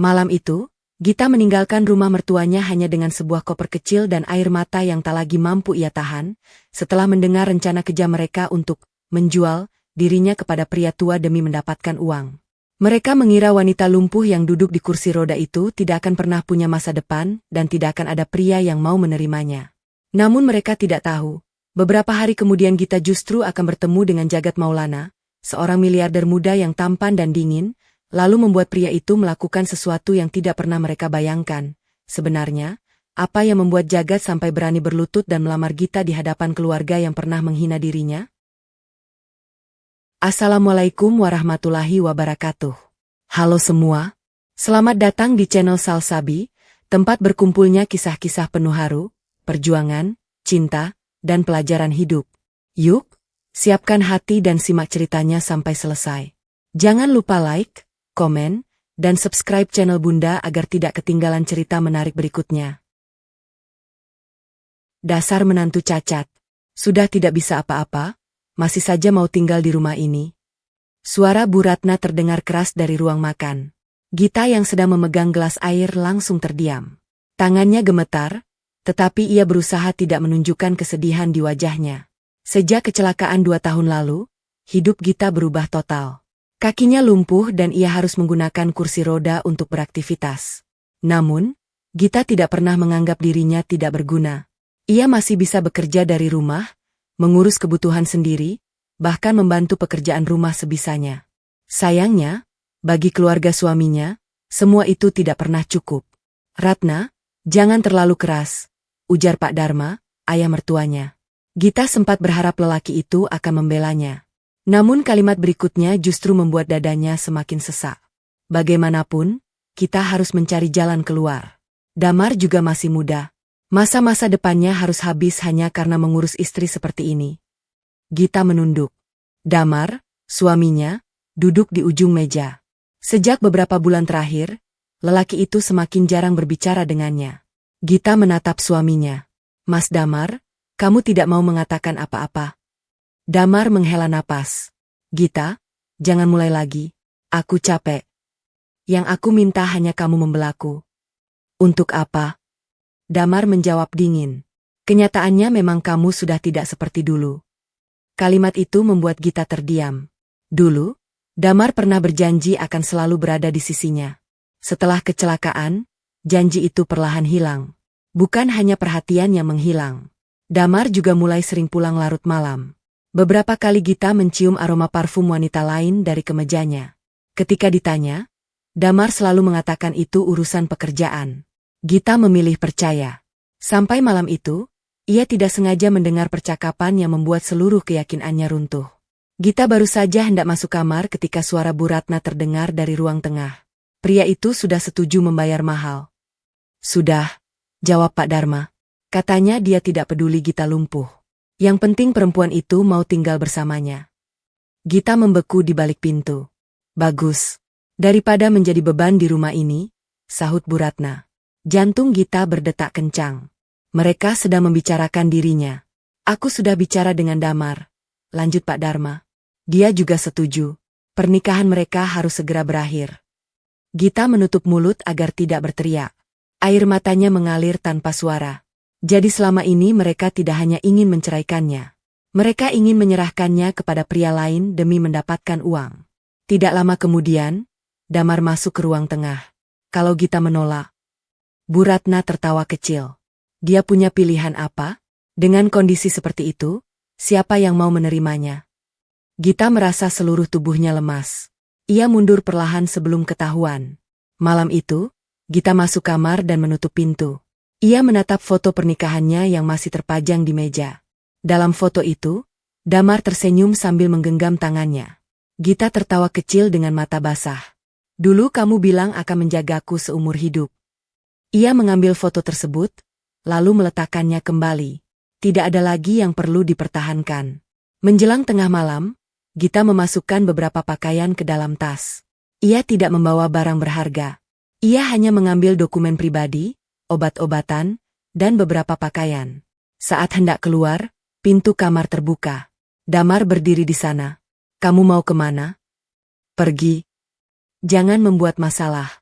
Malam itu, Gita meninggalkan rumah mertuanya hanya dengan sebuah koper kecil dan air mata yang tak lagi mampu ia tahan, setelah mendengar rencana kejam mereka untuk menjual dirinya kepada pria tua demi mendapatkan uang. Mereka mengira wanita lumpuh yang duduk di kursi roda itu tidak akan pernah punya masa depan dan tidak akan ada pria yang mau menerimanya. Namun mereka tidak tahu, beberapa hari kemudian Gita justru akan bertemu dengan Jagat Maulana, seorang miliarder muda yang tampan dan dingin, lalu membuat pria itu melakukan sesuatu yang tidak pernah mereka bayangkan. Sebenarnya, apa yang membuat Jagat sampai berani berlutut dan melamar Gita di hadapan keluarga yang pernah menghina dirinya? Assalamualaikum warahmatullahi wabarakatuh. Halo semua, selamat datang di channel Salsabi, tempat berkumpulnya kisah-kisah penuh haru, perjuangan, cinta, dan pelajaran hidup. Yuk, siapkan hati dan simak ceritanya sampai selesai. Jangan lupa like, komen, dan subscribe channel Bunda agar tidak ketinggalan cerita menarik berikutnya. Dasar menantu cacat. Sudah tidak bisa apa-apa, masih saja mau tinggal di rumah ini. Suara Bu Ratna terdengar keras dari ruang makan. Gita yang sedang memegang gelas air langsung terdiam. Tangannya gemetar, tetapi ia berusaha tidak menunjukkan kesedihan di wajahnya. Sejak kecelakaan 2 tahun lalu, hidup Gita berubah total. Kakinya lumpuh dan ia harus menggunakan kursi roda untuk beraktivitas. Namun, Gita tidak pernah menganggap dirinya tidak berguna. Ia masih bisa bekerja dari rumah, mengurus kebutuhan sendiri, bahkan membantu pekerjaan rumah sebisanya. Sayangnya, bagi keluarga suaminya, semua itu tidak pernah cukup. Ratna, jangan terlalu keras, ujar Pak Dharma, ayah mertuanya. Gita sempat berharap lelaki itu akan membelanya. Namun kalimat berikutnya justru membuat dadanya semakin sesak. Bagaimanapun, kita harus mencari jalan keluar. Damar juga masih muda. Masa-masa depannya harus habis hanya karena mengurus istri seperti ini. Gita menunduk. Damar, suaminya, duduk di ujung meja. Sejak beberapa bulan terakhir, lelaki itu semakin jarang berbicara dengannya. Gita menatap suaminya. Mas Damar, kamu tidak mau mengatakan apa-apa? Damar menghela napas. Gita, jangan mulai lagi. Aku capek. Yang aku minta hanya kamu membelaku. Untuk apa? Damar menjawab dingin. Kenyataannya memang kamu sudah tidak seperti dulu. Kalimat itu membuat Gita terdiam. Dulu, Damar pernah berjanji akan selalu berada di sisinya. Setelah kecelakaan, janji itu perlahan hilang. Bukan hanya perhatian yang menghilang. Damar juga mulai sering pulang larut malam. Beberapa kali Gita mencium aroma parfum wanita lain dari kemejanya. Ketika ditanya, Damar selalu mengatakan itu urusan pekerjaan. Gita memilih percaya. Sampai malam itu, ia tidak sengaja mendengar percakapan yang membuat seluruh keyakinannya runtuh. Gita baru saja hendak masuk kamar ketika suara Bu Ratna terdengar dari ruang tengah. Pria itu sudah setuju membayar mahal. Sudah, jawab Pak Dharma. Katanya dia tidak peduli Gita lumpuh. Yang penting perempuan itu mau tinggal bersamanya. Gita membeku di balik pintu. Bagus. Daripada menjadi beban di rumah ini, sahut Bu Ratna. Jantung Gita berdetak kencang. Mereka sedang membicarakan dirinya. Aku sudah bicara dengan Damar, lanjut Pak Dharma. Dia juga setuju. Pernikahan mereka harus segera berakhir. Gita menutup mulut agar tidak berteriak. Air matanya mengalir tanpa suara. Jadi selama ini mereka tidak hanya ingin menceraikannya. Mereka ingin menyerahkannya kepada pria lain demi mendapatkan uang. Tidak lama kemudian, Damar masuk ke ruang tengah. Kalau Gita menolak, Bu Ratna tertawa kecil. Dia punya pilihan apa? Dengan kondisi seperti itu, siapa yang mau menerimanya? Gita merasa seluruh tubuhnya lemas. Ia mundur perlahan sebelum ketahuan. Malam itu, Gita masuk kamar dan menutup pintu. Ia menatap foto pernikahannya yang masih terpajang di meja. Dalam foto itu, Damar tersenyum sambil menggenggam tangannya. Gita tertawa kecil dengan mata basah. Dulu kamu bilang akan menjagaku seumur hidup. Ia mengambil foto tersebut, lalu meletakkannya kembali. Tidak ada lagi yang perlu dipertahankan. Menjelang tengah malam, Gita memasukkan beberapa pakaian ke dalam tas. Ia tidak membawa barang berharga. Ia hanya mengambil dokumen pribadi, obat-obatan, dan beberapa pakaian. Saat hendak keluar, pintu kamar terbuka. Damar berdiri di sana. Kamu mau kemana? Pergi. Jangan membuat masalah.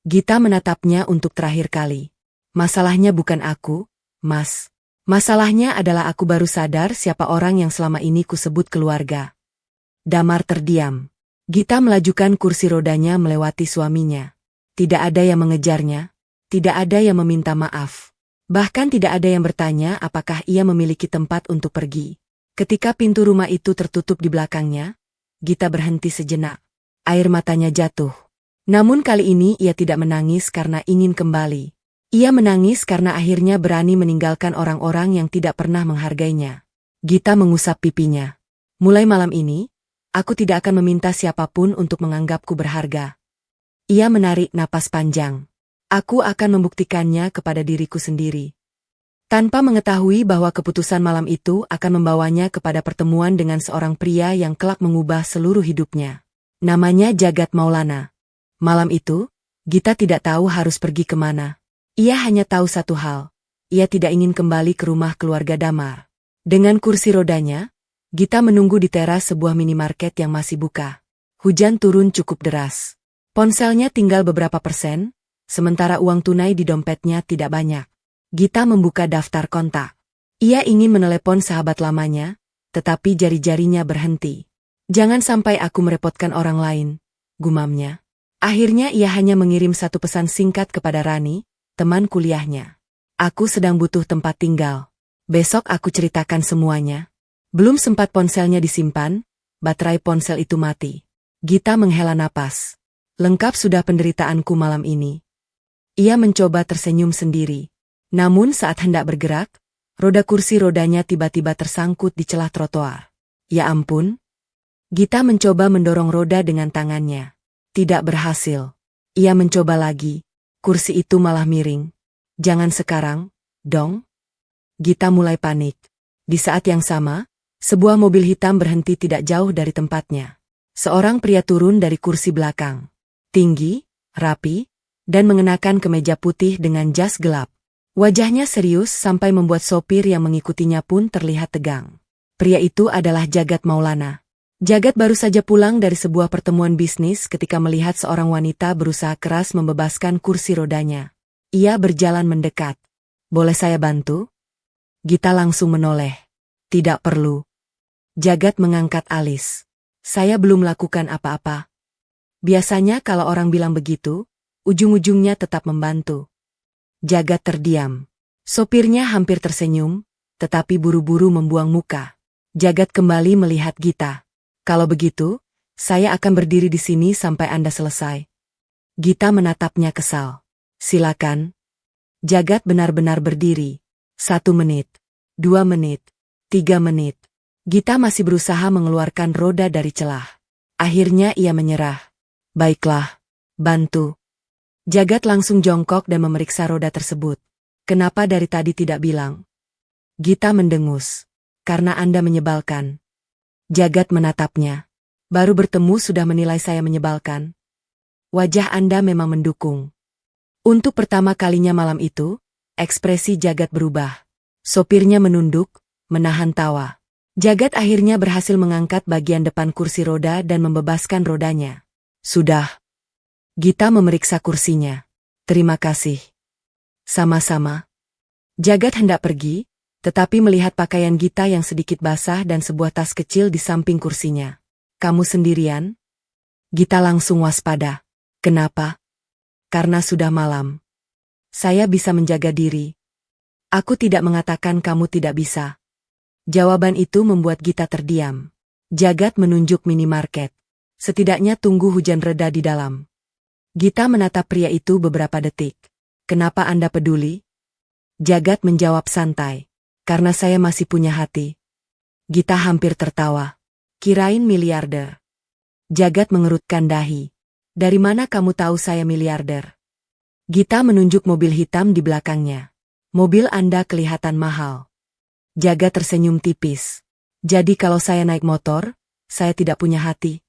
Gita menatapnya untuk terakhir kali. Masalahnya bukan aku, Mas. Masalahnya adalah aku baru sadar siapa orang yang selama ini kusebut keluarga. Damar terdiam. Gita melajukan kursi rodanya melewati suaminya. Tidak ada yang mengejarnya. Tidak ada yang meminta maaf. Bahkan tidak ada yang bertanya apakah ia memiliki tempat untuk pergi. Ketika pintu rumah itu tertutup di belakangnya, Gita berhenti sejenak. Air matanya jatuh. Namun kali ini ia tidak menangis karena ingin kembali. Ia menangis karena akhirnya berani meninggalkan orang-orang yang tidak pernah menghargainya. Gita mengusap pipinya. Mulai malam ini, aku tidak akan meminta siapapun untuk menganggapku berharga. Ia menarik napas panjang. Aku akan membuktikannya kepada diriku sendiri. Tanpa mengetahui bahwa keputusan malam itu akan membawanya kepada pertemuan dengan seorang pria yang kelak mengubah seluruh hidupnya. Namanya Jagat Maulana. Malam itu, Gita tidak tahu harus pergi kemana. Ia hanya tahu satu hal. Ia tidak ingin kembali ke rumah keluarga Damar. Dengan kursi rodanya, Gita menunggu di teras sebuah minimarket yang masih buka. Hujan turun cukup deras. Ponselnya tinggal beberapa persen, sementara uang tunai di dompetnya tidak banyak. Gita membuka daftar kontak. Ia ingin menelepon sahabat lamanya, tetapi jari-jarinya berhenti. Jangan sampai aku merepotkan orang lain, gumamnya. Akhirnya ia hanya mengirim satu pesan singkat kepada Rani, teman kuliahnya. Aku sedang butuh tempat tinggal. Besok aku ceritakan semuanya. Belum sempat ponselnya disimpan, baterai ponsel itu mati. Gita menghela napas. Lengkap sudah penderitaanku malam ini. Ia mencoba tersenyum sendiri. Namun saat hendak bergerak, roda kursi rodanya tiba-tiba tersangkut di celah trotoar. Ya ampun. Gita mencoba mendorong roda dengan tangannya. Tidak berhasil. Ia mencoba lagi. Kursi itu malah miring. Jangan sekarang, dong. Gita mulai panik. Di saat yang sama, sebuah mobil hitam berhenti tidak jauh dari tempatnya. Seorang pria turun dari kursi belakang. Tinggi, rapi, dan mengenakan kemeja putih dengan jas gelap. Wajahnya serius sampai membuat sopir yang mengikutinya pun terlihat tegang. Pria itu adalah Jagat Maulana. Jagat baru saja pulang dari sebuah pertemuan bisnis ketika melihat seorang wanita berusaha keras membebaskan kursi rodanya. Ia berjalan mendekat. Boleh saya bantu? Gita langsung menoleh. Tidak perlu. Jagat mengangkat alis. Saya belum melakukan apa-apa. Biasanya kalau orang bilang begitu, ujung-ujungnya tetap membantu. Jagat terdiam. Sopirnya hampir tersenyum, tetapi buru-buru membuang muka. Jagat kembali melihat Gita. Kalau begitu, saya akan berdiri di sini sampai Anda selesai. Gita menatapnya kesal. Silakan. Jagat benar-benar berdiri. 1 menit. 2 menit. 3 menit. Gita masih berusaha mengeluarkan roda dari celah. Akhirnya ia menyerah. Baiklah. Bantu. Jagat langsung jongkok dan memeriksa roda tersebut. Kenapa dari tadi tidak bilang? Gita mendengus. Karena Anda menyebalkan. Jagat menatapnya. Baru bertemu sudah menilai saya menyebalkan. Wajah Anda memang mendukung. Untuk pertama kalinya malam itu, ekspresi Jagat berubah. Sopirnya menunduk, menahan tawa. Jagat akhirnya berhasil mengangkat bagian depan kursi roda dan membebaskan rodanya. Sudah. Gita memeriksa kursinya. Terima kasih. Sama-sama. Jagat hendak pergi, tetapi melihat pakaian Gita yang sedikit basah dan sebuah tas kecil di samping kursinya. Kamu sendirian? Gita langsung waspada. Kenapa? Karena sudah malam. Saya bisa menjaga diri. Aku tidak mengatakan kamu tidak bisa. Jawaban itu membuat Gita terdiam. Jagat menunjuk minimarket. Setidaknya tunggu hujan reda di dalam. Gita menatap pria itu beberapa detik. Kenapa Anda peduli? Jagat menjawab santai. Karena saya masih punya hati. Gita hampir tertawa. Kirain miliarder. Jagat mengerutkan dahi. Dari mana kamu tahu saya miliarder? Gita menunjuk mobil hitam di belakangnya. Mobil Anda kelihatan mahal. Jagat tersenyum tipis. Jadi kalau saya naik motor, saya tidak punya hati.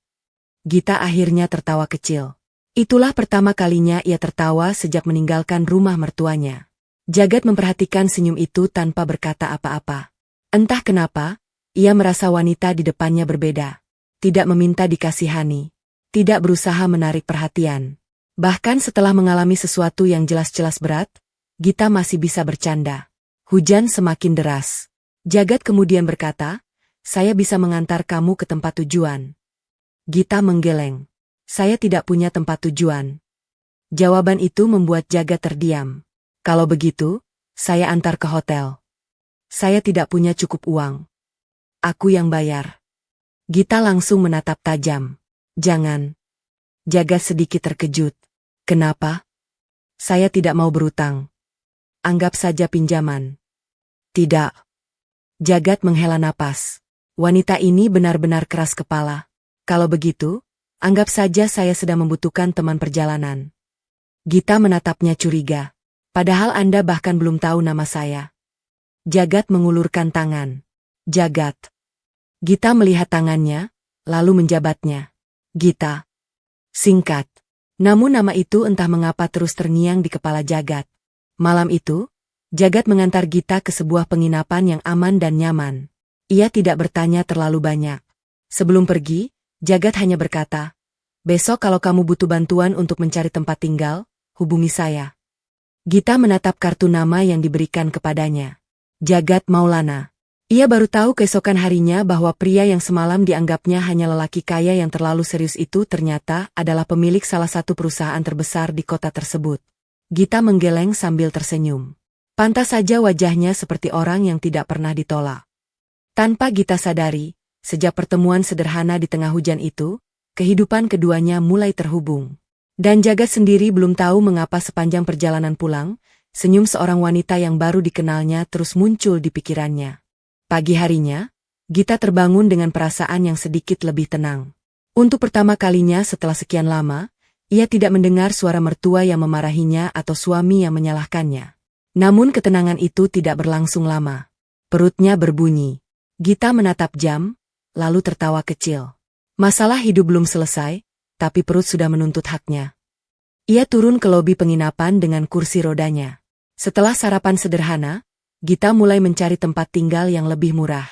Gita akhirnya tertawa kecil. Itulah pertama kalinya ia tertawa sejak meninggalkan rumah mertuanya. Jagat memperhatikan senyum itu tanpa berkata apa-apa. Entah kenapa, ia merasa wanita di depannya berbeda. Tidak meminta dikasihani. Tidak berusaha menarik perhatian. Bahkan setelah mengalami sesuatu yang jelas-jelas berat, Gita masih bisa bercanda. Hujan semakin deras. Jagat kemudian berkata, "Saya bisa mengantar kamu ke tempat tujuan." Gita menggeleng. "Saya tidak punya tempat tujuan." Jawaban itu membuat Jagat terdiam. "Kalau begitu, saya antar ke hotel." "Saya tidak punya cukup uang. Aku yang bayar." Gita langsung menatap tajam. "Jangan." Jagat sedikit terkejut. "Kenapa?" "Saya tidak mau berutang. Anggap saja pinjaman." "Tidak." Jagat menghela napas. Wanita ini benar-benar keras kepala. "Kalau begitu, anggap saja saya sedang membutuhkan teman perjalanan." Gita menatapnya curiga. "Padahal Anda bahkan belum tahu nama saya." Jagat mengulurkan tangan. "Jagat." Gita melihat tangannya, lalu menjabatnya. "Gita." Singkat. Namun nama itu entah mengapa terus terngiang di kepala Jagat. Malam itu, Jagat mengantar Gita ke sebuah penginapan yang aman dan nyaman. Ia tidak bertanya terlalu banyak. Sebelum pergi, Jagat hanya berkata, "Besok kalau kamu butuh bantuan untuk mencari tempat tinggal, hubungi saya." Gita menatap kartu nama yang diberikan kepadanya. Jagat Maulana. Ia baru tahu keesokan harinya bahwa pria yang semalam dianggapnya hanya lelaki kaya yang terlalu serius itu ternyata adalah pemilik salah satu perusahaan terbesar di kota tersebut. Gita menggeleng sambil tersenyum. Pantas saja wajahnya seperti orang yang tidak pernah ditolak. Tanpa Gita sadari, sejak pertemuan sederhana di tengah hujan itu, kehidupan keduanya mulai terhubung. Dan Jagat sendiri belum tahu mengapa sepanjang perjalanan pulang, senyum seorang wanita yang baru dikenalnya terus muncul di pikirannya. Pagi harinya, Gita terbangun dengan perasaan yang sedikit lebih tenang. Untuk pertama kalinya setelah sekian lama, ia tidak mendengar suara mertua yang memarahinya atau suami yang menyalahkannya. Namun ketenangan itu tidak berlangsung lama. Perutnya berbunyi. Gita menatap jam, lalu tertawa kecil. Masalah hidup belum selesai, tapi perut sudah menuntut haknya. Ia turun ke lobi penginapan dengan kursi rodanya. Setelah sarapan sederhana, Gita mulai mencari tempat tinggal yang lebih murah.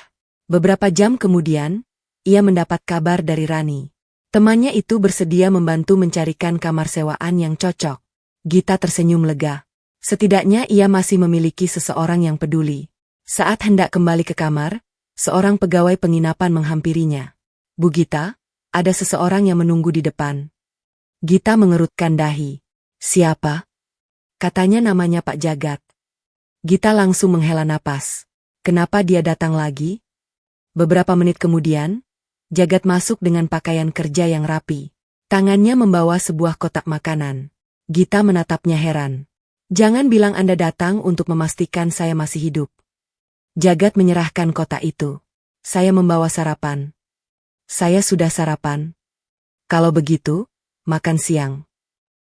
Beberapa jam kemudian, ia mendapat kabar dari Rani. Temannya itu bersedia membantu mencarikan kamar sewaan yang cocok. Gita tersenyum lega. Setidaknya ia masih memiliki seseorang yang peduli. Saat hendak kembali ke kamar, seorang pegawai penginapan menghampirinya. "Bu Gita, ada seseorang yang menunggu di depan." Gita mengerutkan dahi. "Siapa?" Katanya namanya Pak Jagat. Gita langsung menghela napas. Kenapa dia datang lagi? Beberapa menit kemudian, Jagat masuk dengan pakaian kerja yang rapi. Tangannya membawa sebuah kotak makanan. Gita menatapnya heran. "Jangan bilang Anda datang untuk memastikan saya masih hidup." Jagat menyerahkan kotak itu. "Saya membawa sarapan." "Saya sudah sarapan." "Kalau begitu, makan siang."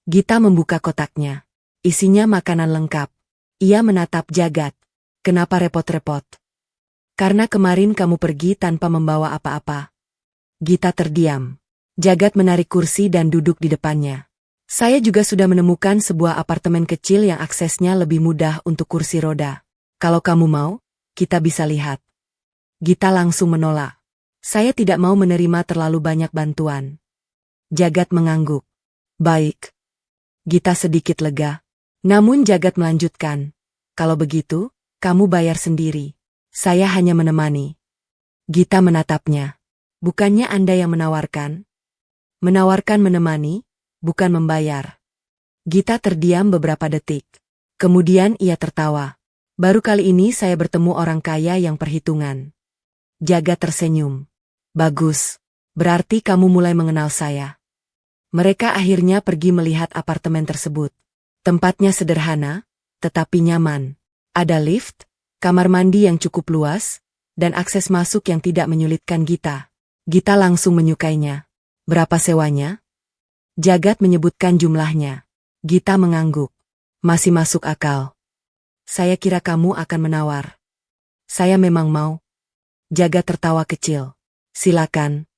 Gita membuka kotaknya. Isinya makanan lengkap. Ia menatap Jagat. "Kenapa repot-repot?" "Karena kemarin kamu pergi tanpa membawa apa-apa." Gita terdiam. Jagat menarik kursi dan duduk di depannya. "Saya juga sudah menemukan sebuah apartemen kecil yang aksesnya lebih mudah untuk kursi roda. Kalau kamu mau, kita bisa lihat." Gita langsung menolak. "Saya tidak mau menerima terlalu banyak bantuan." Jagat mengangguk. "Baik." Gita sedikit lega. Namun Jagat melanjutkan, "Kalau begitu, kamu bayar sendiri. Saya hanya menemani." Gita menatapnya. "Bukannya Anda yang menawarkan?" "Menawarkan menemani, bukan membayar." Gita terdiam beberapa detik. Kemudian ia tertawa. "Baru kali ini saya bertemu orang kaya yang perhitungan." Jagat tersenyum. "Bagus. Berarti kamu mulai mengenal saya." Mereka akhirnya pergi melihat apartemen tersebut. Tempatnya sederhana, tetapi nyaman. Ada lift, kamar mandi yang cukup luas, dan akses masuk yang tidak menyulitkan Gita. Gita langsung menyukainya. "Berapa sewanya?" Jagat menyebutkan jumlahnya. Gita mengangguk. "Masih masuk akal." "Saya kira kamu akan menawar." "Saya memang mau." Jagat tertawa kecil. "Silakan."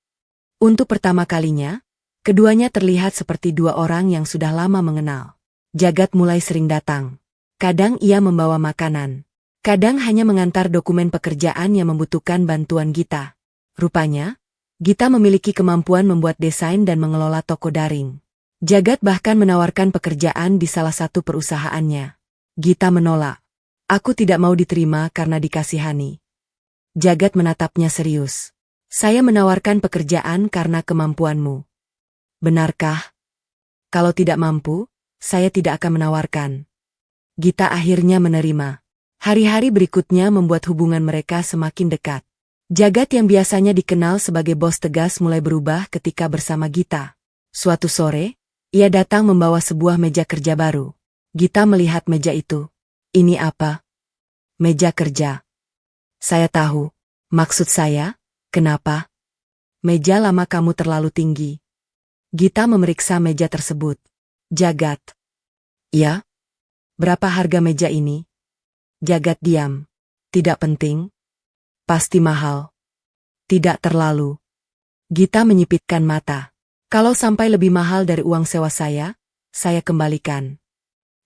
Untuk pertama kalinya, keduanya terlihat seperti dua orang yang sudah lama mengenal. Jagat mulai sering datang. Kadang ia membawa makanan. Kadang hanya mengantar dokumen pekerjaan yang membutuhkan bantuan Gita. Rupanya, Gita memiliki kemampuan membuat desain dan mengelola toko daring. Jagat bahkan menawarkan pekerjaan di salah satu perusahaannya. Gita menolak. Aku tidak mau diterima karena dikasihani. Jagat menatapnya serius. Saya menawarkan pekerjaan karena kemampuanmu. Benarkah? Kalau tidak mampu, saya tidak akan menawarkan. Gita akhirnya menerima. Hari-hari berikutnya membuat hubungan mereka semakin dekat. Jagat yang biasanya dikenal sebagai bos tegas mulai berubah ketika bersama Gita. Suatu sore, ia datang membawa sebuah meja kerja baru. Gita melihat meja itu. Ini apa? Meja kerja. Saya tahu. Maksud saya, kenapa? Meja lama kamu terlalu tinggi. Gita memeriksa meja tersebut. Jagat. Ya? Berapa harga meja ini? Jagat diam. Tidak penting. Pasti mahal. Tidak terlalu. Gita menyipitkan mata. Kalau sampai lebih mahal dari uang sewa saya kembalikan.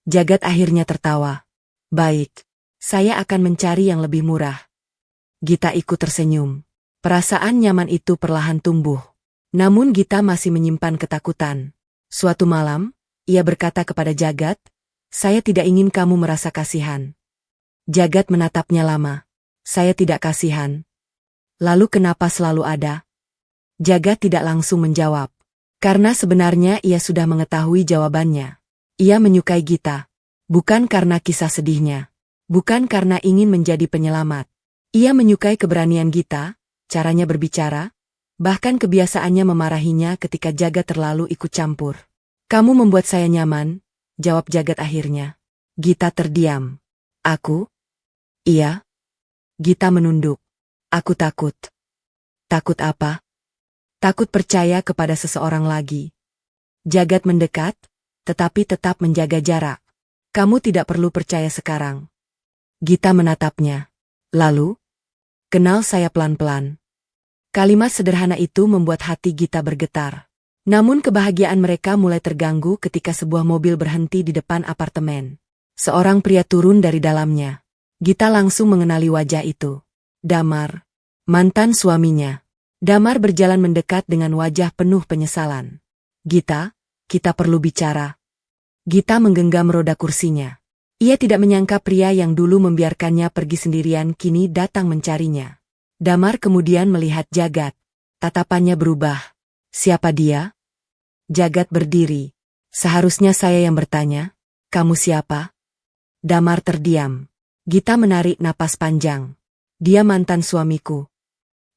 Jagat akhirnya tertawa. Baik. Saya akan mencari yang lebih murah. Gita ikut tersenyum. Perasaan nyaman itu perlahan tumbuh. Namun Gita masih menyimpan ketakutan. Suatu malam, ia berkata kepada Jagat, saya tidak ingin kamu merasa kasihan. Jagat menatapnya lama. Saya tidak kasihan. Lalu kenapa selalu ada? Jagat tidak langsung menjawab. Karena sebenarnya ia sudah mengetahui jawabannya. Ia menyukai Gita. Bukan karena kisah sedihnya. Bukan karena ingin menjadi penyelamat. Ia menyukai keberanian Gita, caranya berbicara, bahkan kebiasaannya memarahinya ketika Jagat terlalu ikut campur. Kamu membuat saya nyaman, jawab Jagat akhirnya. Gita terdiam. Aku? Iya. Gita menunduk. Aku takut. Takut apa? Takut percaya kepada seseorang lagi. Jagat mendekat, tetapi tetap menjaga jarak. Kamu tidak perlu percaya sekarang. Gita menatapnya. Lalu? Kenal saya pelan-pelan. Kalimat sederhana itu membuat hati Gita bergetar. Namun kebahagiaan mereka mulai terganggu ketika sebuah mobil berhenti di depan apartemen. Seorang pria turun dari dalamnya. Gita langsung mengenali wajah itu. Damar. Mantan suaminya. Damar berjalan mendekat dengan wajah penuh penyesalan. Gita, kita perlu bicara. Gita menggenggam roda kursinya. Ia tidak menyangka pria yang dulu membiarkannya pergi sendirian kini datang mencarinya. Damar kemudian melihat Jagat. Tatapannya berubah. Siapa dia? Jagat berdiri. Seharusnya saya yang bertanya. Kamu siapa? Damar terdiam. Gita menarik napas panjang. Dia mantan suamiku.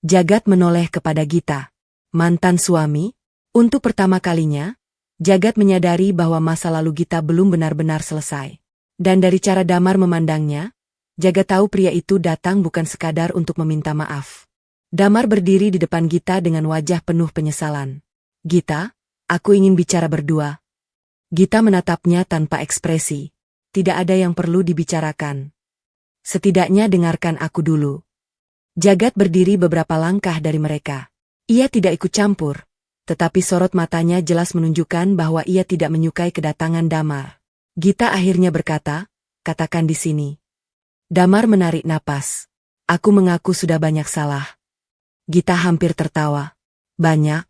Jagat menoleh kepada Gita. Mantan suami? Untuk pertama kalinya, Jagat menyadari bahwa masa lalu Gita belum benar-benar selesai. Dan dari cara Damar memandangnya, Jagat tahu pria itu datang bukan sekadar untuk meminta maaf. Damar berdiri di depan Gita dengan wajah penuh penyesalan. Gita, aku ingin bicara berdua. Gita menatapnya tanpa ekspresi. Tidak ada yang perlu dibicarakan. Setidaknya dengarkan aku dulu. Jagat berdiri beberapa langkah dari mereka. Ia tidak ikut campur, tetapi sorot matanya jelas menunjukkan bahwa ia tidak menyukai kedatangan Damar. Gita akhirnya berkata, katakan di sini. Damar menarik napas. Aku mengaku sudah banyak salah. Gita hampir tertawa. Banyak?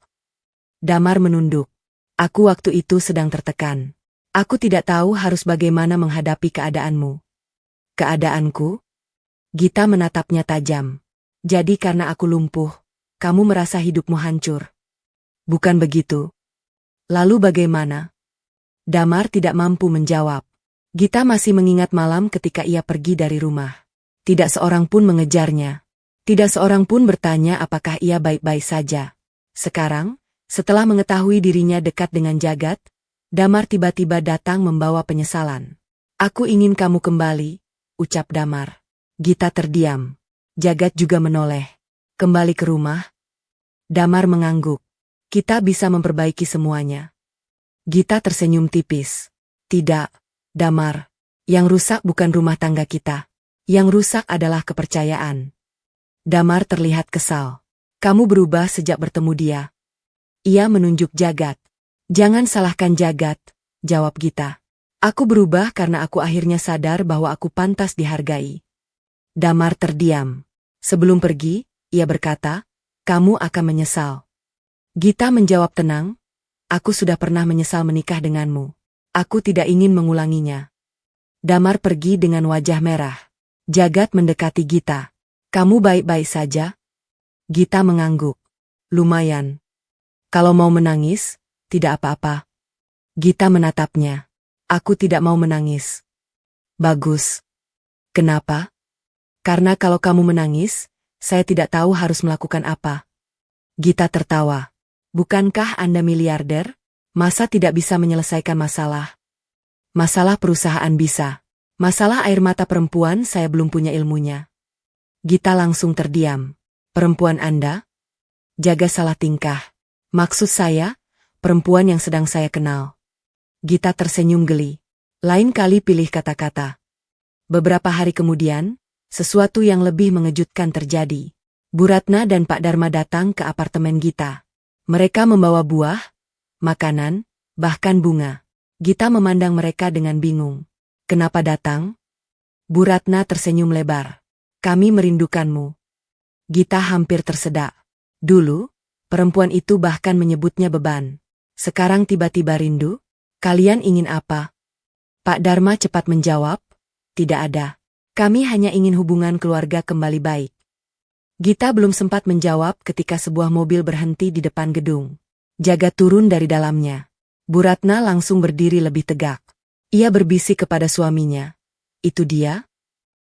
Damar menunduk. Aku waktu itu sedang tertekan. Aku tidak tahu harus bagaimana menghadapi keadaanmu. Keadaanku? Gita menatapnya tajam. Jadi karena aku lumpuh, kamu merasa hidupmu hancur. Bukan begitu. Lalu bagaimana? Damar tidak mampu menjawab. Gita masih mengingat malam ketika ia pergi dari rumah. Tidak seorang pun mengejarnya. Tidak seorang pun bertanya apakah ia baik-baik saja. Sekarang, setelah mengetahui dirinya dekat dengan Jagat, Damar tiba-tiba datang membawa penyesalan. Aku ingin kamu kembali, ucap Damar. Gita terdiam. Jagat juga menoleh. Kembali ke rumah? Damar mengangguk. Kita bisa memperbaiki semuanya. Gita tersenyum tipis. Tidak, Damar. Yang rusak bukan rumah tangga kita. Yang rusak adalah kepercayaan. Damar terlihat kesal. Kamu berubah sejak bertemu dia. Ia menunjuk Jagat. Jangan salahkan Jagat, jawab Gita. Aku berubah karena aku akhirnya sadar bahwa aku pantas dihargai. Damar terdiam. Sebelum pergi, ia berkata, kamu akan menyesal. Gita menjawab tenang, Aku sudah pernah menyesal menikah denganmu. Aku tidak ingin mengulanginya. Damar pergi dengan wajah merah. Jagat mendekati Gita. Kamu baik-baik saja? Gita mengangguk. Lumayan. Kalau mau menangis, tidak apa-apa. Gita menatapnya. Aku tidak mau menangis. Bagus. Kenapa? Karena kalau kamu menangis, saya tidak tahu harus melakukan apa. Gita tertawa. Bukankah Anda miliarder? Masa tidak bisa menyelesaikan masalah? Masalah perusahaan bisa. Masalah air mata perempuan saya belum punya ilmunya. Gita langsung terdiam. Perempuan Anda? Jaga salah tingkah. Maksud saya, perempuan yang sedang saya kenal. Gita tersenyum geli. Lain kali pilih kata-kata. Beberapa hari kemudian, sesuatu yang lebih mengejutkan terjadi. Bu Ratna dan Pak Dharma datang ke apartemen Gita. Mereka membawa buah, makanan, bahkan bunga. Gita memandang mereka dengan bingung. Kenapa datang? Bu Ratna tersenyum lebar. Kami merindukanmu. Gita hampir tersedak. Dulu, perempuan itu bahkan menyebutnya beban. Sekarang tiba-tiba rindu? Kalian ingin apa? Pak Dharma cepat menjawab, tidak ada. Kami hanya ingin hubungan keluarga kembali baik. Gita belum sempat menjawab ketika sebuah mobil berhenti di depan gedung. Jagat turun dari dalamnya. Bu Ratna langsung berdiri lebih tegak. Ia berbisik kepada suaminya. Itu dia?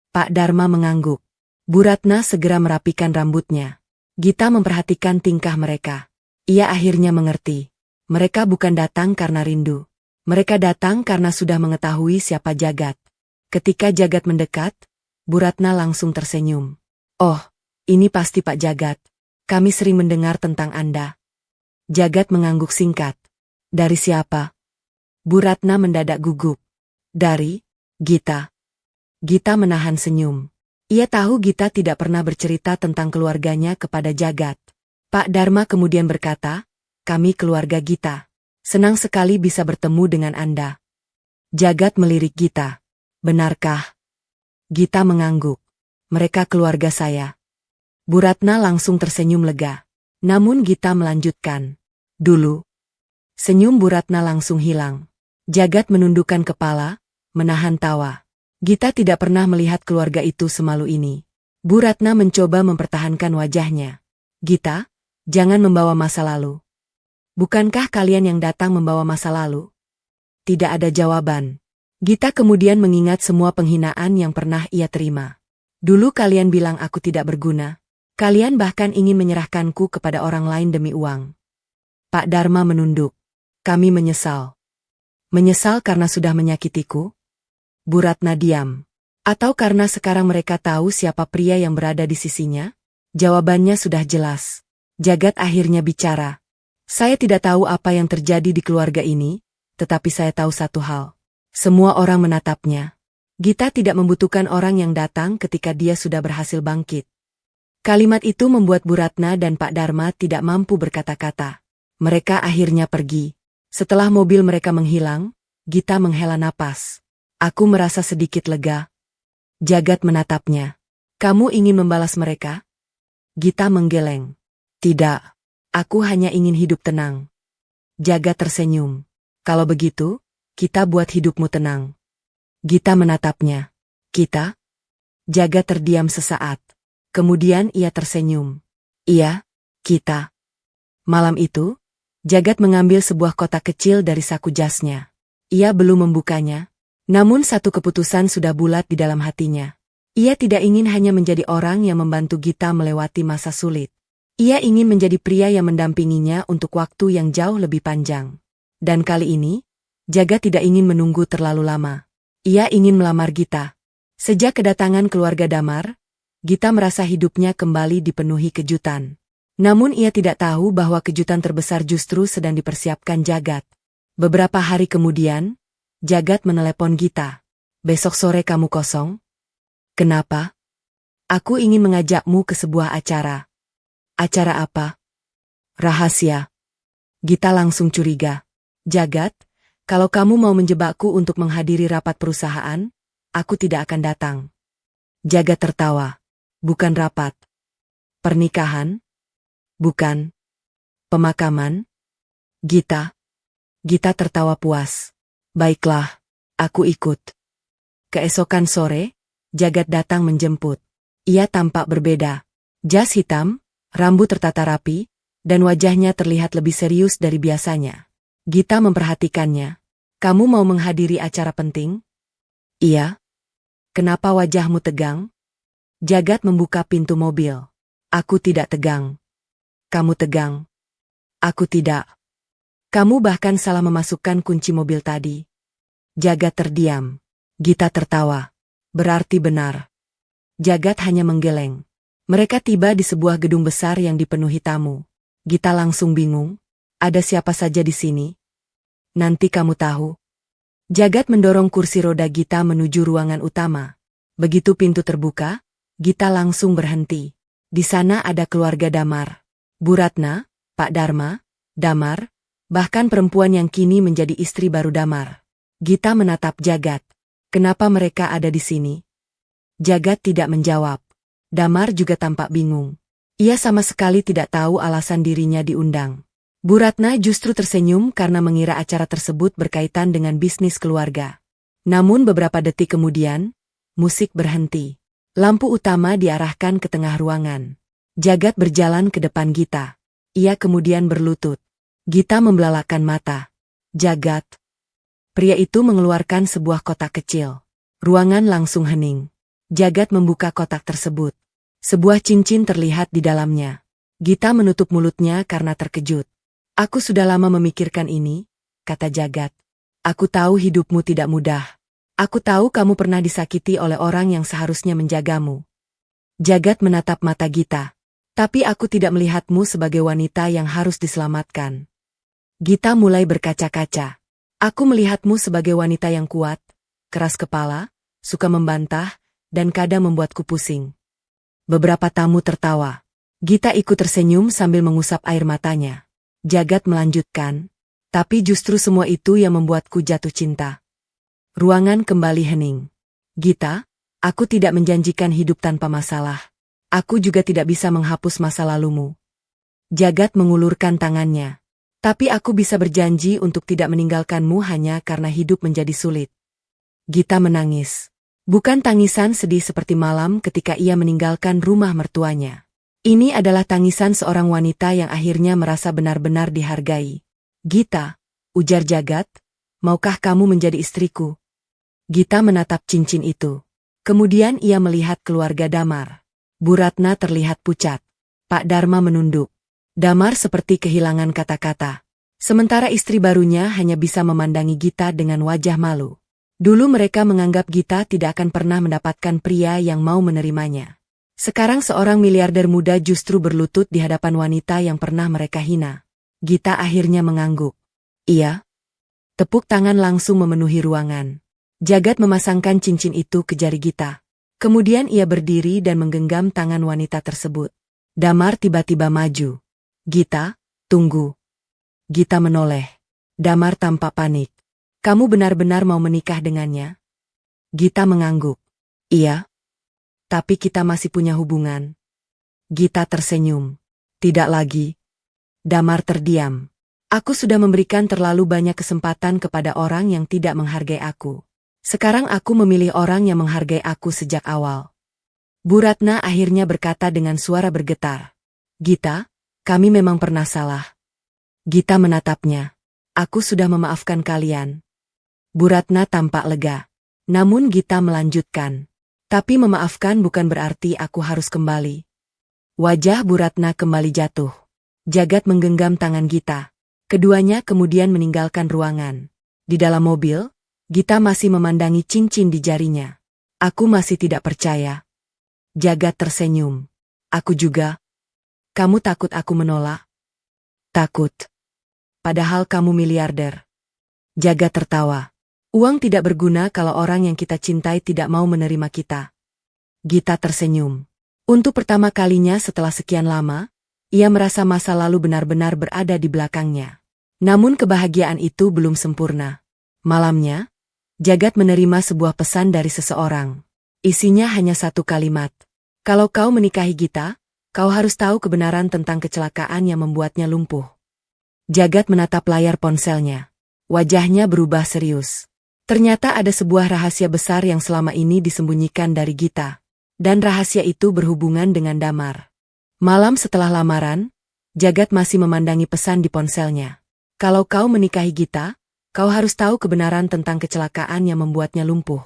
Pak Dharma mengangguk. Bu Ratna segera merapikan rambutnya. Gita memperhatikan tingkah mereka. Ia akhirnya mengerti. Mereka bukan datang karena rindu. Mereka datang karena sudah mengetahui siapa Jagat. Ketika Jagat mendekat, Bu Ratna langsung tersenyum. Oh, ini pasti Pak Jagat. Kami sering mendengar tentang Anda. Jagat mengangguk singkat. Dari siapa? Bu Ratna mendadak gugup. Dari Gita. Gita menahan senyum. Ia tahu Gita tidak pernah bercerita tentang keluarganya kepada Jagat. Pak Dharma kemudian berkata, kami keluarga Gita. Senang sekali bisa bertemu dengan Anda. Jagat melirik Gita. Benarkah? Gita mengangguk. Mereka keluarga saya. Bu Ratna langsung tersenyum lega. Namun Gita melanjutkan. Dulu. Senyum Bu Ratna langsung hilang. Jagat menundukkan kepala, menahan tawa. Gita tidak pernah melihat keluarga itu semalu ini. Bu Ratna mencoba mempertahankan wajahnya. Gita, jangan membawa masa lalu. Bukankah kalian yang datang membawa masa lalu? Tidak ada jawaban. Gita kemudian mengingat semua penghinaan yang pernah ia terima. Dulu kalian bilang aku tidak berguna. Kalian bahkan ingin menyerahkanku kepada orang lain demi uang. Pak Dharma menunduk. Kami menyesal. Menyesal karena sudah menyakitiku? Bu Ratna diam. Atau karena sekarang mereka tahu siapa pria yang berada di sisinya? Jawabannya sudah jelas. Jagat akhirnya bicara. Saya tidak tahu apa yang terjadi di keluarga ini, tetapi saya tahu satu hal. Semua orang menatapnya. Gita tidak membutuhkan orang yang datang ketika dia sudah berhasil bangkit. Kalimat itu membuat Bu Ratna dan Pak Dharma tidak mampu berkata-kata. Mereka akhirnya pergi. Setelah mobil mereka menghilang, Gita menghela napas. Aku merasa sedikit lega. Jagat menatapnya. Kamu ingin membalas mereka? Gita menggeleng. Tidak. Aku hanya ingin hidup tenang. Jagat tersenyum. Kalau begitu, kita buat hidupmu tenang. Gita menatapnya. Kita? Jagat terdiam sesaat. Kemudian ia tersenyum. Iya, kita. Malam itu, Jagat mengambil sebuah kotak kecil dari saku jasnya. Ia belum membukanya, namun satu keputusan sudah bulat di dalam hatinya. Ia tidak ingin hanya menjadi orang yang membantu Gita melewati masa sulit. Ia ingin menjadi pria yang mendampinginya untuk waktu yang jauh lebih panjang. Dan kali ini, Jagat tidak ingin menunggu terlalu lama. Ia ingin melamar Gita. Sejak kedatangan keluarga Damar, Gita merasa hidupnya kembali dipenuhi kejutan. Namun ia tidak tahu bahwa kejutan terbesar justru sedang dipersiapkan Jagat. Beberapa hari kemudian, Jagat menelepon Gita. Besok sore kamu kosong? Kenapa? Aku ingin mengajakmu ke sebuah acara. Acara apa? Rahasia. Gita langsung curiga. Jagat, kalau kamu mau menjebakku untuk menghadiri rapat perusahaan, aku tidak akan datang. Jagat tertawa. Bukan rapat. Pernikahan? Bukan. Pemakaman? Gita, Gita tertawa puas. Baiklah, aku ikut. Keesokan sore, Jagat datang menjemput. Ia tampak berbeda. Jas hitam, rambut tertata rapi, dan wajahnya terlihat lebih serius dari biasanya. Gita memperhatikannya. Kamu mau menghadiri acara penting? Iya. Kenapa wajahmu tegang? Jagat membuka pintu mobil. Aku tidak tegang. Kamu tegang. Aku tidak. Kamu bahkan salah memasukkan kunci mobil tadi. Jagat terdiam. Gita tertawa. Berarti benar. Jagat hanya menggeleng. Mereka tiba di sebuah gedung besar yang dipenuhi tamu. Gita langsung bingung. Ada siapa saja di sini? Nanti kamu tahu. Jagat mendorong kursi roda Gita menuju ruangan utama. Begitu pintu terbuka, Gita langsung berhenti. Di sana ada keluarga Damar. Bu Ratna, Pak Dharma, Damar, bahkan perempuan yang kini menjadi istri baru Damar. Gita menatap Jagat. Kenapa mereka ada di sini? Jagat tidak menjawab. Damar juga tampak bingung. Ia sama sekali tidak tahu alasan dirinya diundang. Bu Ratna justru tersenyum karena mengira acara tersebut berkaitan dengan bisnis keluarga. Namun beberapa detik kemudian, musik berhenti. Lampu utama diarahkan ke tengah ruangan. Jagat berjalan ke depan Gita. Ia kemudian berlutut. Gita membelalakan mata. Jagat. Pria itu mengeluarkan sebuah kotak kecil. Ruangan langsung hening. Jagat membuka kotak tersebut. Sebuah cincin terlihat di dalamnya. Gita menutup mulutnya karena terkejut. Aku sudah lama memikirkan ini, kata Jagat. Aku tahu hidupmu tidak mudah. Aku tahu kamu pernah disakiti oleh orang yang seharusnya menjagamu. Jagat menatap mata Gita. Tapi aku tidak melihatmu sebagai wanita yang harus diselamatkan. Gita mulai berkaca-kaca. Aku melihatmu sebagai wanita yang kuat, keras kepala, suka membantah, dan kadang membuatku pusing. Beberapa tamu tertawa. Gita ikut tersenyum sambil mengusap air matanya. Jagat melanjutkan, tapi justru semua itu yang membuatku jatuh cinta. Ruangan kembali hening. Gita, aku tidak menjanjikan hidup tanpa masalah. Aku juga tidak bisa menghapus masa lalumu. Jagat mengulurkan tangannya. Tapi aku bisa berjanji untuk tidak meninggalkanmu hanya karena hidup menjadi sulit. Gita menangis. Bukan tangisan sedih seperti malam ketika ia meninggalkan rumah mertuanya. Ini adalah tangisan seorang wanita yang akhirnya merasa benar-benar dihargai. Gita, ujar Jagat, maukah kamu menjadi istriku? Gita menatap cincin itu. Kemudian ia melihat keluarga Damar. Bu Ratna terlihat pucat. Pak Dharma menunduk. Damar seperti kehilangan kata-kata. Sementara istri barunya hanya bisa memandangi Gita dengan wajah malu. Dulu mereka menganggap Gita tidak akan pernah mendapatkan pria yang mau menerimanya. Sekarang seorang miliarder muda justru berlutut di hadapan wanita yang pernah mereka hina. Gita akhirnya mengangguk. Iya. Tepuk tangan langsung memenuhi ruangan. Jagat memasangkan cincin itu ke jari Gita. Kemudian ia berdiri dan menggenggam tangan wanita tersebut. Damar tiba-tiba maju. Gita, tunggu. Gita menoleh. Damar tampak panik. Kamu benar-benar mau menikah dengannya? Gita mengangguk. Iya. Tapi kita masih punya hubungan. Gita tersenyum. Tidak lagi. Damar terdiam. Aku sudah memberikan terlalu banyak kesempatan kepada orang yang tidak menghargai aku. Sekarang aku memilih orang yang menghargai aku sejak awal. Bu Ratna akhirnya berkata dengan suara bergetar. Gita, kami memang pernah salah. Gita menatapnya. Aku sudah memaafkan kalian. Bu Ratna tampak lega. Namun Gita melanjutkan. Tapi memaafkan bukan berarti aku harus kembali. Wajah Bu Ratna kembali jatuh. Jagat menggenggam tangan Gita. Keduanya kemudian meninggalkan ruangan. Di dalam mobil, Gita masih memandangi cincin di jarinya. Aku masih tidak percaya. Jagat tersenyum. Aku juga. Kamu takut aku menolak? Takut. Padahal kamu miliarder. Jagat tertawa. Uang tidak berguna kalau orang yang kita cintai tidak mau menerima kita. Gita tersenyum. Untuk pertama kalinya setelah sekian lama, ia merasa masa lalu benar-benar berada di belakangnya. Namun kebahagiaan itu belum sempurna. Malamnya, Jagat menerima sebuah pesan dari seseorang. Isinya hanya satu kalimat. Kalau kau menikahi Gita, kau harus tahu kebenaran tentang kecelakaan yang membuatnya lumpuh. Jagat menatap layar ponselnya. Wajahnya berubah serius. Ternyata ada sebuah rahasia besar yang selama ini disembunyikan dari Gita. Dan rahasia itu berhubungan dengan Damar. Malam setelah lamaran, Jagat masih memandangi pesan di ponselnya. Kalau kau menikahi Gita, kau harus tahu kebenaran tentang kecelakaan yang membuatnya lumpuh.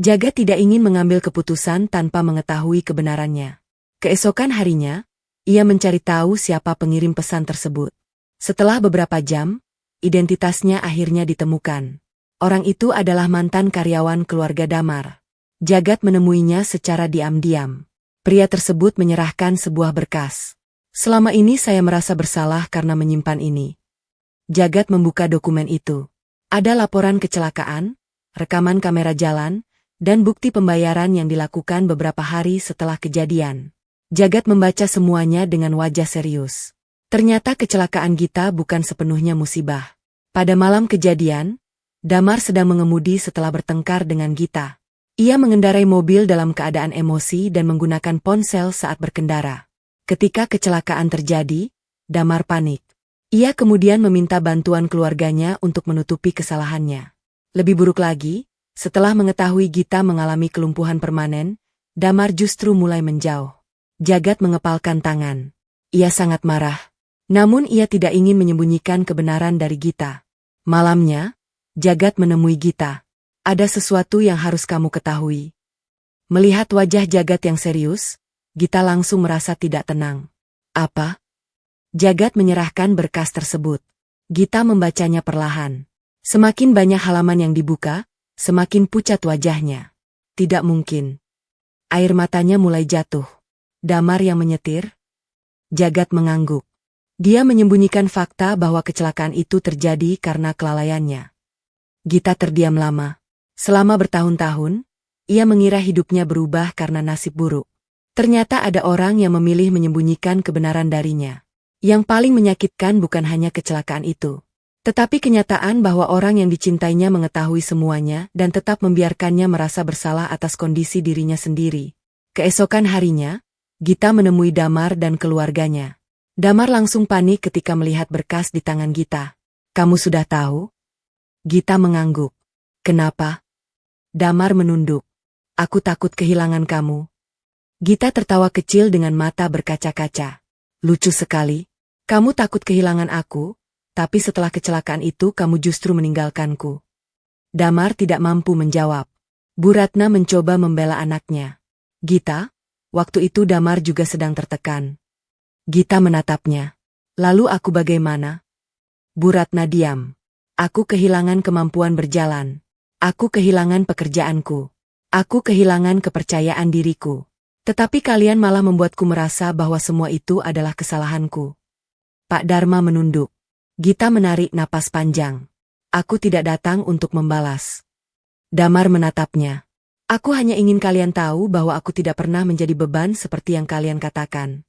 Jagat tidak ingin mengambil keputusan tanpa mengetahui kebenarannya. Keesokan harinya, ia mencari tahu siapa pengirim pesan tersebut. Setelah beberapa jam, identitasnya akhirnya ditemukan. Orang itu adalah mantan karyawan keluarga Damar. Jagat menemuinya secara diam-diam. Pria tersebut menyerahkan sebuah berkas. Selama ini saya merasa bersalah karena menyimpan ini. Jagat membuka dokumen itu. Ada laporan kecelakaan, rekaman kamera jalan, dan bukti pembayaran yang dilakukan beberapa hari setelah kejadian. Jagat membaca semuanya dengan wajah serius. Ternyata kecelakaan Gita bukan sepenuhnya musibah. Pada malam kejadian, Damar sedang mengemudi setelah bertengkar dengan Gita. Ia mengendarai mobil dalam keadaan emosi dan menggunakan ponsel saat berkendara. Ketika kecelakaan terjadi, Damar panik. Ia kemudian meminta bantuan keluarganya untuk menutupi kesalahannya. Lebih buruk lagi, setelah mengetahui Gita mengalami kelumpuhan permanen, Damar justru mulai menjauh. Jagat mengepalkan tangan. Ia sangat marah. Namun ia tidak ingin menyembunyikan kebenaran dari Gita. Malamnya, Jagat menemui Gita. Ada sesuatu yang harus kamu ketahui. Melihat wajah Jagat yang serius, Gita langsung merasa tidak tenang. Apa? Jagat menyerahkan berkas tersebut. Gita membacanya perlahan. Semakin banyak halaman yang dibuka, semakin pucat wajahnya. Tidak mungkin. Air matanya mulai jatuh. Damar yang menyetir? Jagat mengangguk. Dia menyembunyikan fakta bahwa kecelakaan itu terjadi karena kelalaiannya. Gita terdiam lama. Selama bertahun-tahun, ia mengira hidupnya berubah karena nasib buruk. Ternyata ada orang yang memilih menyembunyikan kebenaran darinya. Yang paling menyakitkan bukan hanya kecelakaan itu, tetapi kenyataan bahwa orang yang dicintainya mengetahui semuanya dan tetap membiarkannya merasa bersalah atas kondisi dirinya sendiri. Keesokan harinya, Gita menemui Damar dan keluarganya. Damar langsung panik ketika melihat berkas di tangan Gita. Kamu sudah tahu? Gita mengangguk. Kenapa? Damar menunduk. Aku takut kehilangan kamu. Gita tertawa kecil dengan mata berkaca-kaca. Lucu sekali. Kamu takut kehilangan aku, tapi setelah kecelakaan itu kamu justru meninggalkanku. Damar tidak mampu menjawab. Bu Ratna mencoba membela anaknya. Gita, waktu itu Damar juga sedang tertekan. Gita menatapnya. Lalu aku bagaimana? Bu Ratna diam. Aku kehilangan kemampuan berjalan. Aku kehilangan pekerjaanku. Aku kehilangan kepercayaan diriku. Tetapi kalian malah membuatku merasa bahwa semua itu adalah kesalahanku. Pak Dharma menunduk. Gita menarik napas panjang. Aku tidak datang untuk membalas. Damar menatapnya. Aku hanya ingin kalian tahu bahwa aku tidak pernah menjadi beban seperti yang kalian katakan.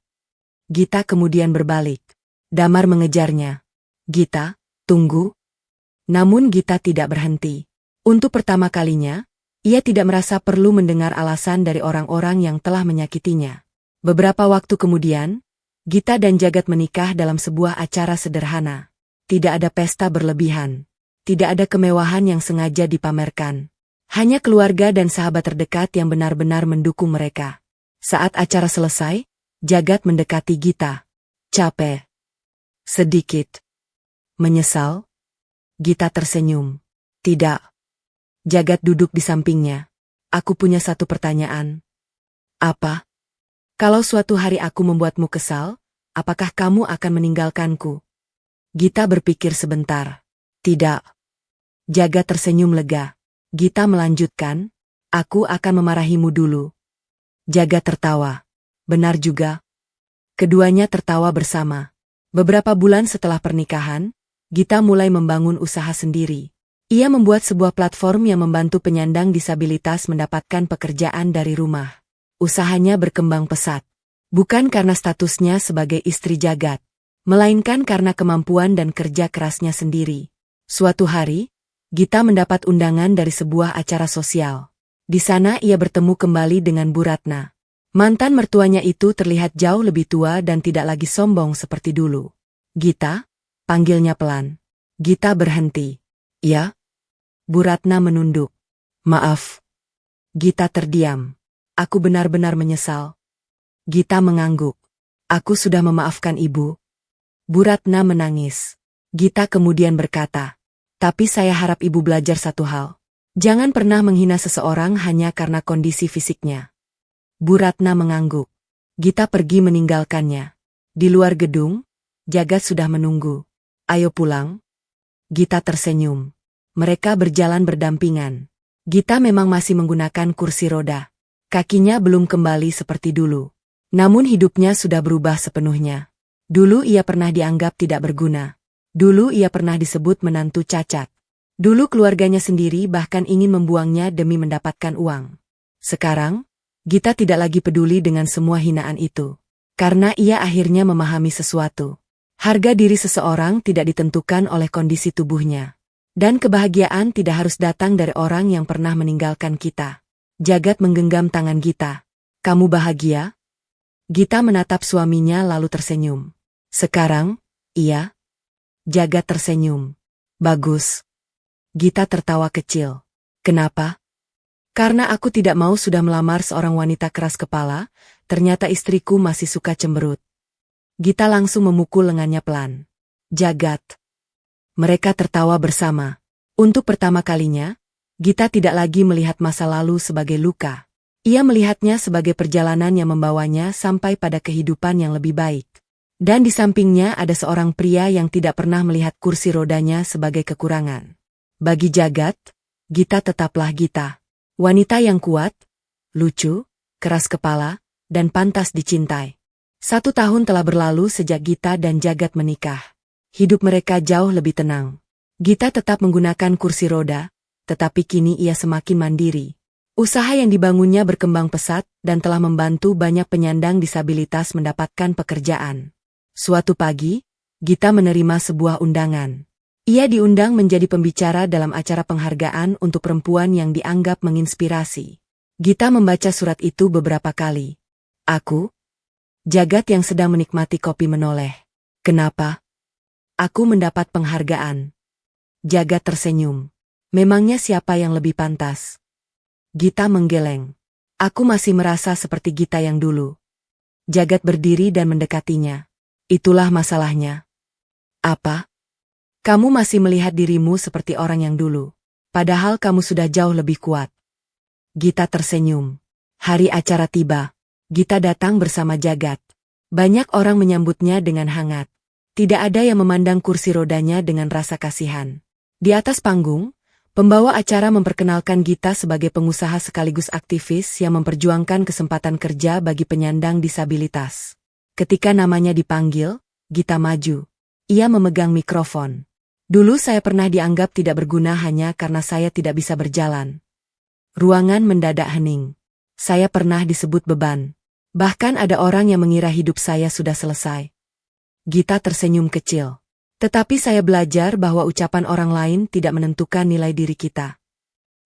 Gita kemudian berbalik. Damar mengejarnya. Gita, tunggu. Namun Gita tidak berhenti. Untuk pertama kalinya, ia tidak merasa perlu mendengar alasan dari orang-orang yang telah menyakitinya. Beberapa waktu kemudian, Gita dan Jagat menikah dalam sebuah acara sederhana. Tidak ada pesta berlebihan. Tidak ada kemewahan yang sengaja dipamerkan. Hanya keluarga dan sahabat terdekat yang benar-benar mendukung mereka. Saat acara selesai, Jagat mendekati Gita. Capek. Sedikit. Menyesal? Gita tersenyum. Tidak. Jagat duduk di sampingnya. Aku punya satu pertanyaan. Apa? Kalau suatu hari aku membuatmu kesal, apakah kamu akan meninggalkanku? Gita berpikir sebentar. Tidak. Jagat tersenyum lega. Gita melanjutkan, aku akan memarahimu dulu. Jagat tertawa. Benar juga. Keduanya tertawa bersama. Beberapa bulan setelah pernikahan, Gita mulai membangun usaha sendiri. Ia membuat sebuah platform yang membantu penyandang disabilitas mendapatkan pekerjaan dari rumah. Usahanya berkembang pesat. Bukan karena statusnya sebagai istri Jagat, melainkan karena kemampuan dan kerja kerasnya sendiri. Suatu hari, Gita mendapat undangan dari sebuah acara sosial. Di sana ia bertemu kembali dengan Bu Ratna. Mantan mertuanya itu terlihat jauh lebih tua dan tidak lagi sombong seperti dulu. Gita, panggilnya pelan. Gita berhenti. Ya? Bu Ratna menunduk. Maaf. Gita terdiam. Aku benar-benar menyesal. Gita mengangguk. Aku sudah memaafkan ibu. Bu Ratna menangis. Gita kemudian berkata, tapi saya harap ibu belajar satu hal. Jangan pernah menghina seseorang hanya karena kondisi fisiknya. Bu Ratna mengangguk. Gita pergi meninggalkannya. Di luar gedung, Jagat sudah menunggu. Ayo pulang. Gita tersenyum. Mereka berjalan berdampingan. Gita memang masih menggunakan kursi roda. Kakinya belum kembali seperti dulu. Namun hidupnya sudah berubah sepenuhnya. Dulu ia pernah dianggap tidak berguna. Dulu ia pernah disebut menantu cacat. Dulu keluarganya sendiri bahkan ingin membuangnya demi mendapatkan uang. Sekarang, Gita tidak lagi peduli dengan semua hinaan itu. Karena ia akhirnya memahami sesuatu. Harga diri seseorang tidak ditentukan oleh kondisi tubuhnya. Dan kebahagiaan tidak harus datang dari orang yang pernah meninggalkan kita. Jagat menggenggam tangan Gita. Kamu bahagia? Gita menatap suaminya lalu tersenyum. Sekarang, iya. Jagat tersenyum. Bagus. Gita tertawa kecil. Kenapa? Karena aku tidak mau sudah melamar seorang wanita keras kepala, ternyata istriku masih suka cemberut. Gita langsung memukul lengannya pelan. Jagat. Mereka tertawa bersama. Untuk pertama kalinya, Gita tidak lagi melihat masa lalu sebagai luka. Ia melihatnya sebagai perjalanan yang membawanya sampai pada kehidupan yang lebih baik. Dan di sampingnya ada seorang pria yang tidak pernah melihat kursi rodanya sebagai kekurangan. Bagi Jagat, Gita tetaplah Gita. Wanita yang kuat, lucu, keras kepala, dan pantas dicintai. 1 tahun telah berlalu sejak Gita dan Jagat menikah. Hidup mereka jauh lebih tenang. Gita tetap menggunakan kursi roda, tetapi kini ia semakin mandiri. Usaha yang dibangunnya berkembang pesat dan telah membantu banyak penyandang disabilitas mendapatkan pekerjaan. Suatu pagi, Gita menerima sebuah undangan. Ia diundang menjadi pembicara dalam acara penghargaan untuk perempuan yang dianggap menginspirasi. Gita membaca surat itu beberapa kali. Aku? Jagat yang sedang menikmati kopi menoleh. Kenapa? Aku mendapat penghargaan. Jagat tersenyum. Memangnya siapa yang lebih pantas? Gita menggeleng. Aku masih merasa seperti Gita yang dulu. Jagat berdiri dan mendekatinya. Itulah masalahnya. Apa? Kamu masih melihat dirimu seperti orang yang dulu. Padahal kamu sudah jauh lebih kuat. Gita tersenyum. Hari acara tiba. Gita datang bersama Jagat. Banyak orang menyambutnya dengan hangat. Tidak ada yang memandang kursi rodanya dengan rasa kasihan. Di atas panggung, pembawa acara memperkenalkan Gita sebagai pengusaha sekaligus aktivis yang memperjuangkan kesempatan kerja bagi penyandang disabilitas. Ketika namanya dipanggil, Gita maju. Ia memegang mikrofon. Dulu saya pernah dianggap tidak berguna hanya karena saya tidak bisa berjalan. Ruangan mendadak hening. Saya pernah disebut beban. Bahkan ada orang yang mengira hidup saya sudah selesai. Gita tersenyum kecil. Tetapi saya belajar bahwa ucapan orang lain tidak menentukan nilai diri kita.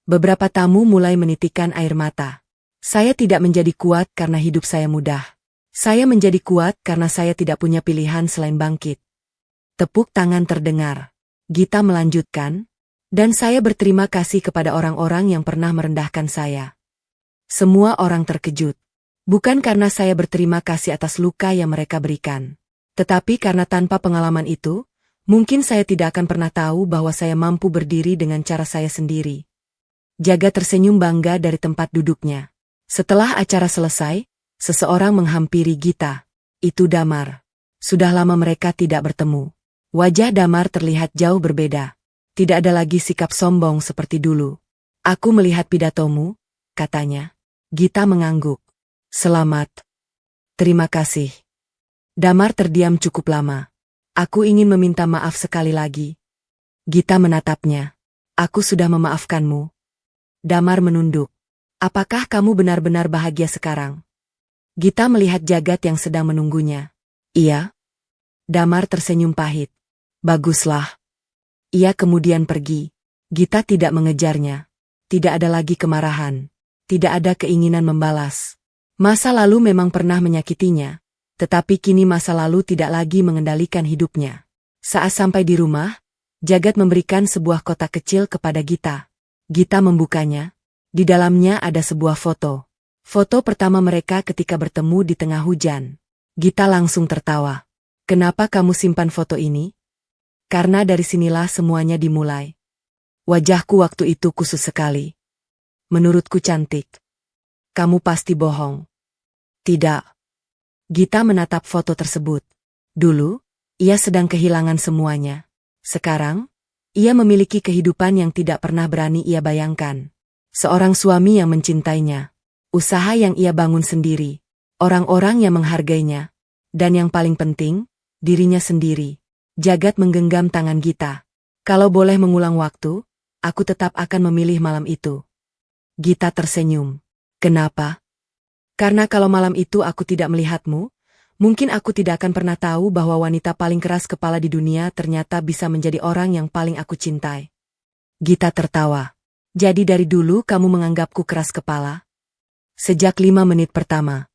Beberapa tamu mulai menitikkan air mata. Saya tidak menjadi kuat karena hidup saya mudah. Saya menjadi kuat karena saya tidak punya pilihan selain bangkit. Tepuk tangan terdengar. Gita melanjutkan, dan saya berterima kasih kepada orang-orang yang pernah merendahkan saya. Semua orang terkejut. Bukan karena saya berterima kasih atas luka yang mereka berikan. Tetapi karena tanpa pengalaman itu, mungkin saya tidak akan pernah tahu bahwa saya mampu berdiri dengan cara saya sendiri. Jagat tersenyum bangga dari tempat duduknya. Setelah acara selesai, seseorang menghampiri Gita. Itu Damar. Sudah lama mereka tidak bertemu. Wajah Damar terlihat jauh berbeda. Tidak ada lagi sikap sombong seperti dulu. Aku melihat pidatomu, katanya. Gita mengangguk. Selamat. Terima kasih. Damar terdiam cukup lama. Aku ingin meminta maaf sekali lagi. Gita menatapnya. Aku sudah memaafkanmu. Damar menunduk. Apakah kamu benar-benar bahagia sekarang? Gita melihat Jagat yang sedang menunggunya. Iya. Damar tersenyum pahit. Baguslah. Ia kemudian pergi. Gita tidak mengejarnya. Tidak ada lagi kemarahan. Tidak ada keinginan membalas. Masa lalu memang pernah menyakitinya, tetapi kini masa lalu tidak lagi mengendalikan hidupnya. Saat sampai di rumah, Jagat memberikan sebuah kotak kecil kepada Gita. Gita membukanya. Di dalamnya ada sebuah foto. Foto pertama mereka ketika bertemu di tengah hujan. Gita langsung tertawa. Kenapa kamu simpan foto ini? Karena dari sinilah semuanya dimulai. Wajahku waktu itu kusut sekali. Menurutku cantik. Kamu pasti bohong. Tidak. Gita menatap foto tersebut. Dulu, ia sedang kehilangan semuanya. Sekarang, ia memiliki kehidupan yang tidak pernah berani ia bayangkan. Seorang suami yang mencintainya. Usaha yang ia bangun sendiri. Orang-orang yang menghargainya. Dan yang paling penting, dirinya sendiri. Jagat menggenggam tangan Gita. Kalau boleh mengulang waktu, aku tetap akan memilih malam itu. Gita tersenyum. Kenapa? Karena kalau malam itu aku tidak melihatmu, mungkin aku tidak akan pernah tahu bahwa wanita paling keras kepala di dunia ternyata bisa menjadi orang yang paling aku cintai. Gita tertawa. Jadi dari dulu kamu menganggapku keras kepala? Sejak 5 menit pertama.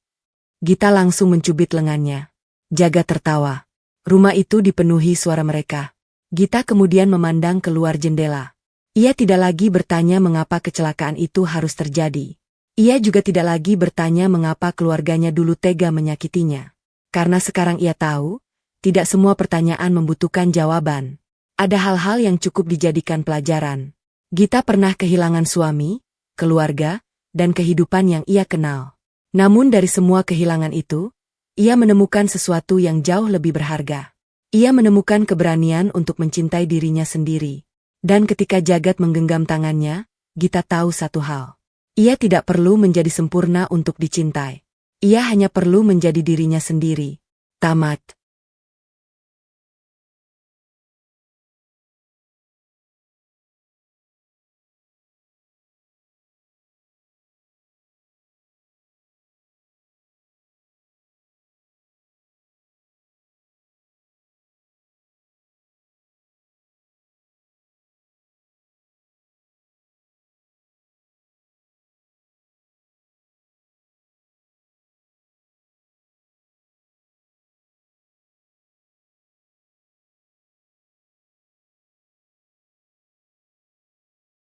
Gita langsung mencubit lengannya. Jagat tertawa. Rumah itu dipenuhi suara mereka. Gita kemudian memandang keluar jendela. Ia tidak lagi bertanya mengapa kecelakaan itu harus terjadi. Ia juga tidak lagi bertanya mengapa keluarganya dulu tega menyakitinya. Karena sekarang ia tahu, tidak semua pertanyaan membutuhkan jawaban. Ada hal-hal yang cukup dijadikan pelajaran. Gita pernah kehilangan suami, keluarga, dan kehidupan yang ia kenal. Namun dari semua kehilangan itu, ia menemukan sesuatu yang jauh lebih berharga. Ia menemukan keberanian untuk mencintai dirinya sendiri. Dan ketika Jagat menggenggam tangannya, Gita tahu satu hal. Ia tidak perlu menjadi sempurna untuk dicintai. Ia hanya perlu menjadi dirinya sendiri. Tamat.